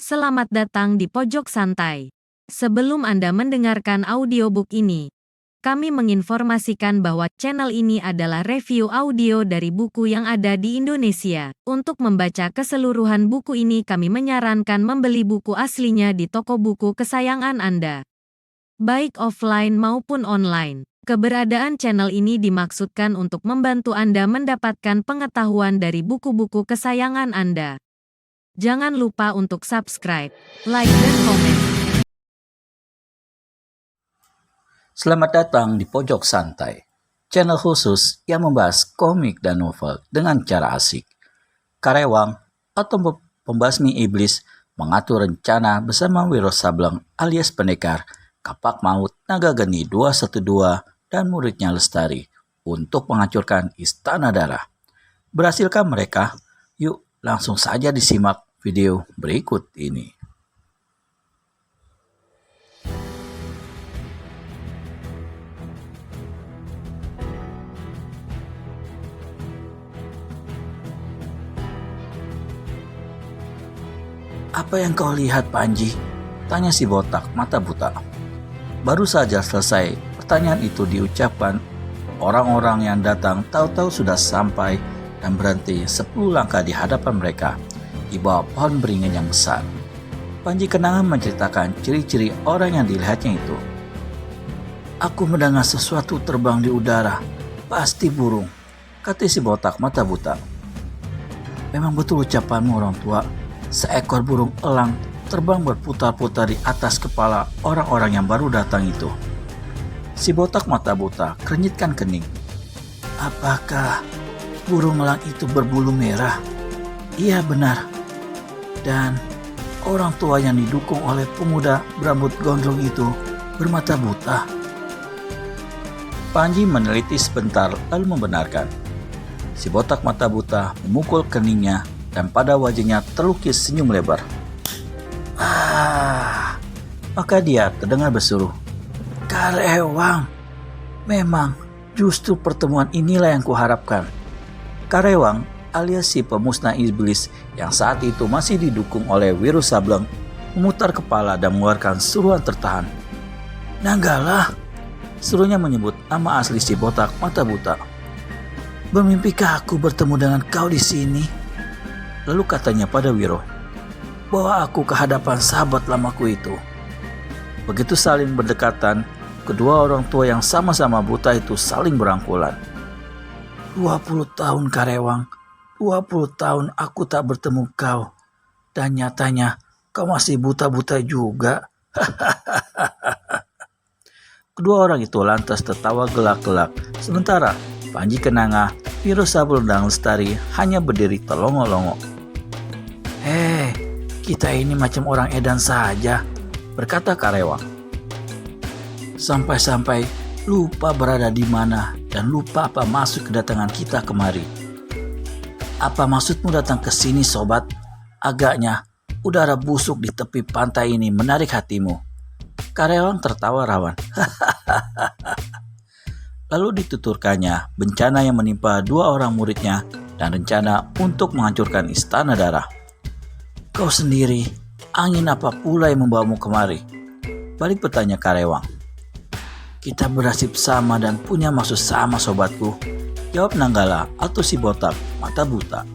Selamat datang di Pojok Santai. Sebelum Anda mendengarkan audiobook ini, kami menginformasikan bahwa channel ini adalah review audio dari buku yang ada di Indonesia. Untuk membaca keseluruhan buku ini, kami menyarankan membeli buku aslinya di toko buku kesayangan Anda, baik offline maupun online. Keberadaan channel ini dimaksudkan untuk membantu Anda mendapatkan pengetahuan dari buku-buku kesayangan Anda. Jangan lupa untuk subscribe, like, dan komen. Selamat datang di Pojok Santai, channel khusus yang membahas komik dan novel dengan cara asik. Karewang atau pembasmi iblis mengatur rencana bersama Wiro Sableng alias pendekar, Kapak Maut, Naga Geni 212, dan muridnya Lestari untuk menghancurkan Istana Darah. Berhasilkah mereka? Yuk langsung saja disimak video berikut ini. Apa yang kau lihat, Panji? Tanya si botak mata buta. Baru saja selesai pertanyaan itu diucapkan, orang-orang yang datang tahu-tahu sudah sampai dan berhenti 10 langkah di hadapan mereka, di bawah pohon beringin yang besar. Panji Kenanga menceritakan ciri-ciri orang yang dilihatnya itu. Aku mendengar sesuatu terbang di udara, pasti burung, kata si botak mata buta. Memang betul ucapanmu, orang tua. Seekor burung elang terbang berputar-putar di atas kepala orang-orang yang baru datang itu. Si botak mata buta kerenyitkan kening. Apakah burung elang itu berbulu merah? Iya, benar. Dan orang tua yang didukung oleh pemuda berambut gondrong itu bermata buta. Panji meneliti sebentar lalu membenarkan. Si botak mata buta memukul keningnya dan pada wajahnya terlukis senyum lebar. Maka dia terdengar berseru, Karewang, memang justru pertemuan inilah yang kuharapkan. Karewang alias si pemusnah iblis yang saat itu masih didukung oleh Wiro Sableng memutar kepala dan mengeluarkan seruan tertahan. Nanggala, serunya menyebut nama asli si botak mata buta. Bermimpikah aku bertemu dengan kau di sini? Lalu katanya pada Wiro, bawa aku ke hadapan sahabat lamaku itu. Begitu saling berdekatan, kedua orang tua yang sama-sama buta itu saling berangkulan. 20 tahun Karewang, 20 tahun aku tak bertemu kau. Dan nyatanya kau masih buta-buta juga. Kedua orang itu lantas tertawa gelak-gelak. Sementara Panji Kenanga, Wiro Sableng dan Lestari hanya berdiri telongo-longo. Kita ini macam orang edan saja, berkata Karewang. Sampai-sampai lupa berada di mana dan lupa apa maksud kedatangan kita kemari. Apa maksudmu datang ke sini, sobat? Agaknya udara busuk di tepi pantai ini menarik hatimu. Karewang tertawa rawan. Lalu dituturkannya bencana yang menimpa 2 orang muridnya dan rencana untuk menghancurkan Istana Darah. Kau sendiri, angin apa pula yang membawamu kemari? Balik bertanya Karewang. Kita bernasib sama dan punya maksud sama, sobatku, jawab Nanggala atau si botak mata buta.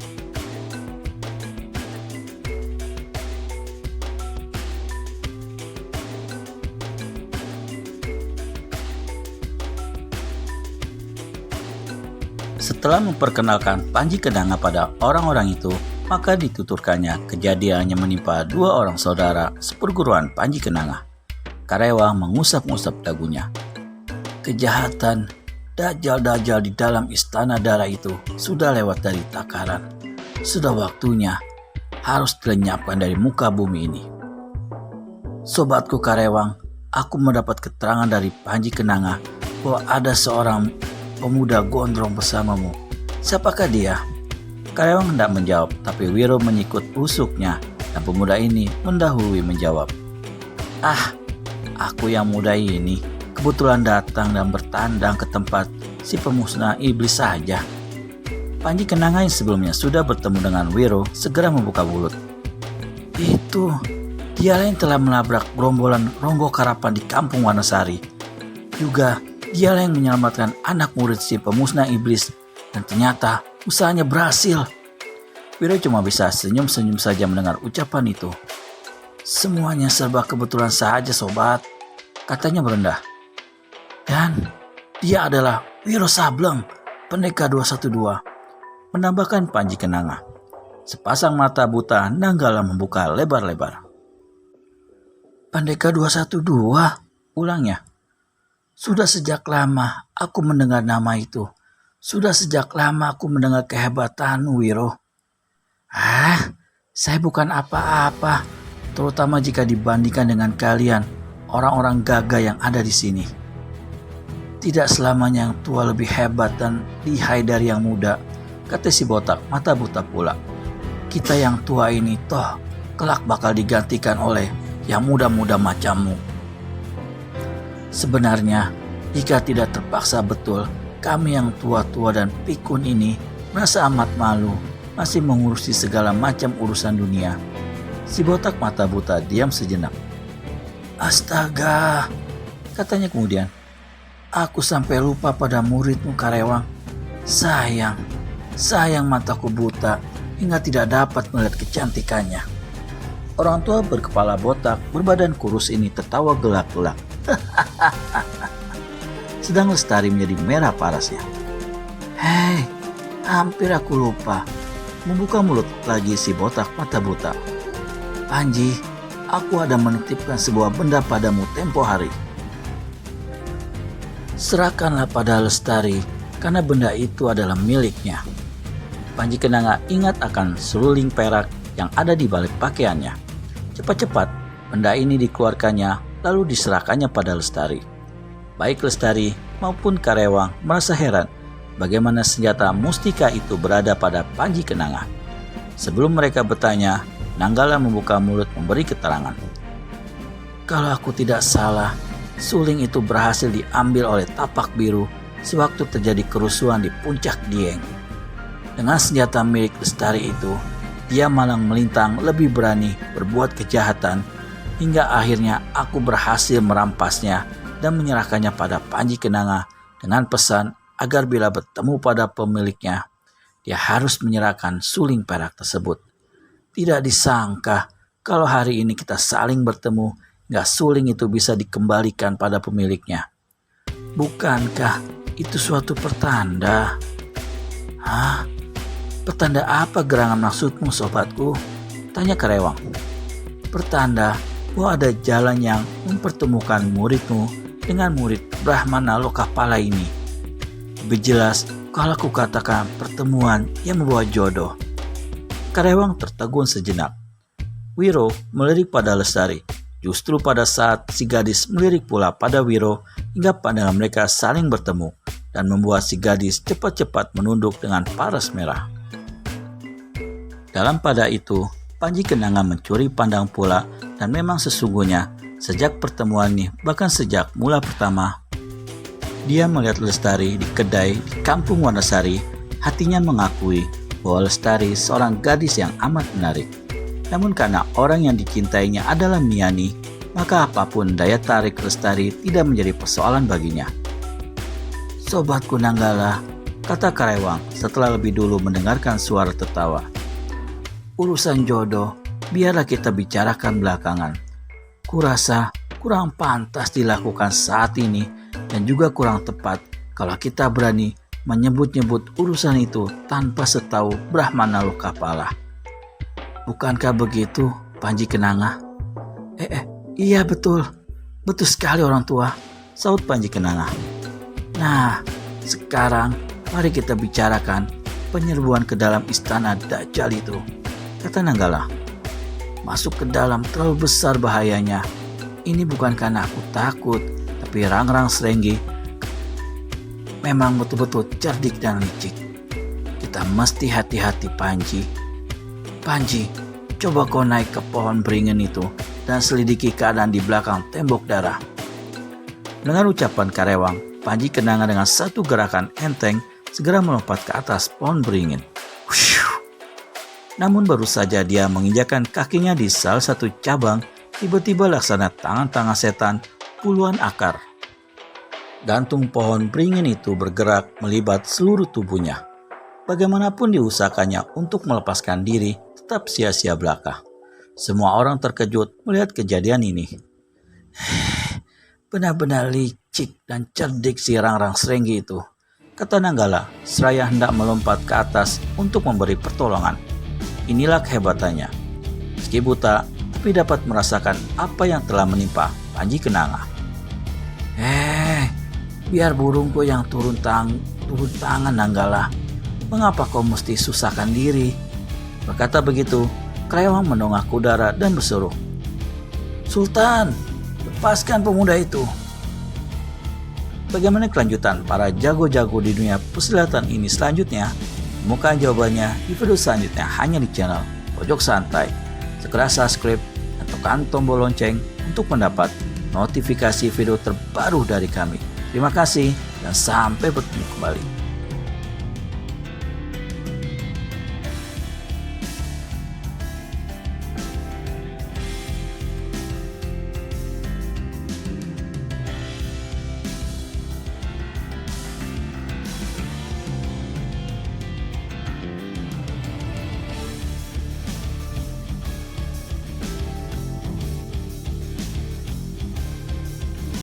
Setelah memperkenalkan Panji Kenanga pada orang-orang itu, maka dituturkannya kejadian yang menimpa 2 orang saudara seperguruan Panji Kenanga. Karewang mengusap-ngusap dagunya. Kejahatan dajjal-dajjal di dalam Istana Darah itu sudah lewat dari takaran. Sudah waktunya harus dilenyapkan dari muka bumi ini. Sobatku Karewang, aku mendapat keterangan dari Panji Kenanga bahwa ada seorang pemuda gondrong bersamamu. Siapakah dia? Karewang hendak menjawab, tapi Wiro menyikut rusuknya dan pemuda ini mendahului menjawab. Aku yang muda ini kebetulan datang dan bertandang ke tempat si pemusnah iblis saja. Panji Kenanga yang sebelumnya sudah bertemu dengan Wiro segera membuka mulut. Itu Dialah yang telah melabrak gerombolan Ronggo Karapan di kampung Wanasari. Juga dialah yang menyelamatkan anak murid si pemusnah iblis, dan ternyata usahanya berhasil. Wiro cuma bisa senyum-senyum saja mendengar ucapan itu. Semuanya serba kebetulan saja sobat, katanya merendah. Dan dia adalah Wiro Sableng, pendekar 212, menambahkan Panji Kenanga. Sepasang mata buta Nanggala membuka lebar-lebar. Pendekar 212, ulangnya. Sudah sejak lama aku mendengar nama itu. Sudah sejak lama aku mendengar kehebatan Wiro. Saya bukan apa-apa, terutama jika dibandingkan dengan kalian, orang-orang gagah yang ada di sini. Tidak selamanya yang tua lebih hebat dan lihai dari yang muda, kata si botak mata buta pula. Kita yang tua ini toh kelak bakal digantikan oleh yang muda-muda macammu. Sebenarnya, jika tidak terpaksa betul, kami yang tua-tua dan pikun ini merasa amat malu masih mengurusi segala macam urusan dunia. Si botak mata buta diam sejenak. Astaga, katanya kemudian. Aku sampai lupa pada muridmu Karewang. Sayang mataku buta hingga tidak dapat melihat kecantikannya. Orang tua berkepala botak berbadan kurus ini tertawa gelak-gelak. Sedang Lestari menjadi merah parasnya. Hei, hampir aku lupa. Membuka mulut lagi si botak mata buta. Panji, aku ada menitipkan sebuah benda padamu tempo hari. Serahkanlah pada Lestari, karena benda itu adalah miliknya. Panji Kenanga ingat akan seluling perak yang ada di balik pakaiannya. Cepat-cepat, benda ini dikeluarkannya, lalu diserahkannya pada Lestari. Baik Lestari maupun Karewang merasa heran bagaimana senjata mustika itu berada pada Panji Kenanga. Sebelum mereka bertanya, Nanggala membuka mulut memberi keterangan. Kalau aku tidak salah, suling itu berhasil diambil oleh Tapak Biru sewaktu terjadi kerusuhan di Puncak Dieng. Dengan senjata milik Lestari itu, dia malang melintang lebih berani berbuat kejahatan hingga akhirnya aku berhasil merampasnya dan menyerahkannya pada Panji Kenanga dengan pesan agar bila bertemu pada pemiliknya, dia harus menyerahkan suling perak tersebut. Tidak disangka kalau hari ini kita saling bertemu, hingga suling itu bisa dikembalikan pada pemiliknya. Bukankah itu suatu pertanda? Pertanda apa gerangan maksudmu sobatku? Tanya Karewang. Pertanda bahwa ada jalan yang mempertemukan muridmu dengan murid Brahmana Lokapala ini. Lebih jelas kalau aku katakan pertemuan yang membawa jodoh. Karewang tertegun sejenak. Wiro melirik pada Lestari. Justru pada saat si gadis melirik pula pada Wiro hingga pandangan mereka saling bertemu dan membuat si gadis cepat-cepat menunduk dengan paras merah. Dalam pada itu, Panji Kenanga mencuri pandang pula dan memang sesungguhnya sejak pertemuan ini bahkan sejak mula pertama dia melihat Lestari di kedai di kampung Wanasari, hatinya mengakui bahwa Lestari seorang gadis yang amat menarik. Namun karena orang yang dicintainya adalah Miani, maka apapun daya tarik Lestari tidak menjadi persoalan baginya. Sobatku Nanggala, kata Karewang setelah lebih dulu mendengarkan suara tertawa. Urusan jodoh, biarlah kita bicarakan belakangan. Kurasa kurang pantas dilakukan saat ini dan juga kurang tepat kalau kita berani menyebut-nyebut urusan itu tanpa setahu Brahmana Lokapala. Bukankah begitu, Panji Kenanga? Iya betul sekali orang tua, saut Panji Kenanga. Nah, sekarang mari kita bicarakan penyerbuan ke dalam istana Dajjal itu, kata Nanggala. Masuk ke dalam terlalu besar bahayanya. Ini bukan karena aku takut, tapi Rangrang Srenggi memang betul-betul cerdik dan licik. Kita mesti hati-hati Panji. Panji, coba kau naik ke pohon beringin itu dan selidiki keadaan di belakang tembok darah. Dengan ucapan Karewang, Panji Kenanga dengan satu gerakan enteng segera melompat ke atas pohon beringin. Namun baru saja dia menginjakkan kakinya di salah satu cabang Tiba-tiba laksana tangan-tangan setan, puluhan akar gantung pohon beringin itu bergerak melibat seluruh tubuhnya. Bagaimanapun diusahakannya untuk melepaskan diri, tetap sia-sia belaka. Semua orang terkejut melihat kejadian ini. Benar-benar licik dan cerdik si Rangrang Serenggi itu, kata Nanggala seraya hendak melompat ke atas untuk memberi pertolongan. Inilah kehebatannya. Meski buta, tapi dapat merasakan apa yang telah menimpa Panji Kenanga. Biar burungku yang turun tangan Nanggala. Mengapa kau mesti susahkan diri? Berkata begitu, Kelewang mendongak ke udara dan berseru, Sultan, lepaskan pemuda itu. Bagaimana kelanjutan para jago-jago di dunia persilatan ini selanjutnya? Temukan jawabannya di video selanjutnya hanya di channel Pojok Santai. Segera subscribe dan tekan tombol lonceng untuk mendapat notifikasi video terbaru dari kami. Terima kasih dan sampai bertemu kembali.